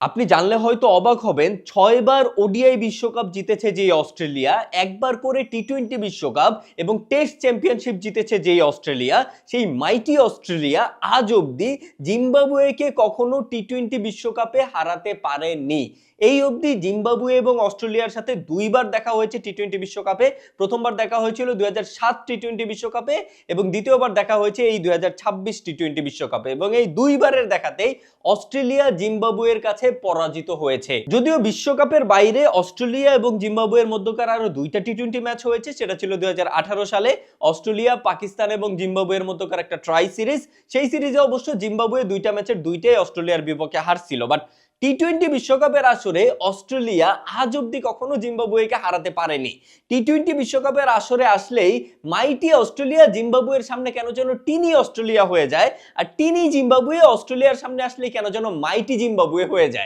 আপনি জানলে হয়তো অবাক হবেন ৬ বার ওডিআই বিশ্বকাপ জিতেছে যেই অস্ট্রেলিয়া, একবার করে টি-টোয়েন্টি বিশ্বকাপ এবং টেস্ট চ্যাম্পিয়নশিপ জিতেছে যেই অস্ট্রেলিয়া, সেই মাইটি অস্ট্রেলিয়া আজ অবধি জিম্বাবুয়েকে কখনো টি-টোয়েন্টি বিশ্বকাপে হারাতে পারেনি। এই অবধি জিম্বাবুয়ে এবং অস্ট্রেলিয়ার সাথে ২ বার দেখা হয়েছে টি-টোয়েন্টি বিশ্বকাপে। প্রথমবার দেখা হয়েছিল ২০০৭ টি-টোয়েন্টি বিশ্বকাপে এবং দ্বিতীয়বার দেখা হয়েছে এই ২০২৬ টি-টোয়েন্টি বিশ্বকাপে এবং এই ২ বারের দেখাতেই অস্ট্রেলিয়া জিম্বাবুয়ের কাছে পরাজিত হয়েছে। যদিও বিশ্বকাপের বাইরে অস্ট্রেলিয়া এবং জিম্বাবুয়ের মধ্যকার আরো ২টা টি-টোয়েন্টি ম্যাচ হয়েছে, সেটা ছিল ২০১৮ সালে অস্ট্রেলিয়া, পাকিস্তান এবং জিম্বাবুয়ের মধ্যকার একটা ট্রাই সিরিজ। সেই সিরিজে অবশ্য জিম্বাবুয়ে ২টা ম্যাচের ২টাই অস্ট্রেলিয়ার বিপক্ষে হারছিল, বাট টি-টোয়েন্টি বিশ্বকাপের আসরে অস্ট্রেলিয়া আজ অব্দি কখনো জিম্বাবুয়েকে হারাতে পারেনি। টি-টোয়েন্টি বিশ্বকাপের আসরে আসলেই মাইটি অস্ট্রেলিয়া জিম্বাবুয়ের সামনে কেন যেন টিনি অস্ট্রেলিয়া হয়ে যায়, আর টিনি জিম্বাবুয়ে অস্ট্রেলিয়ার সামনে আসলে কেন যেন মাইটি জিম্বাবুয়ে হয়ে যায়।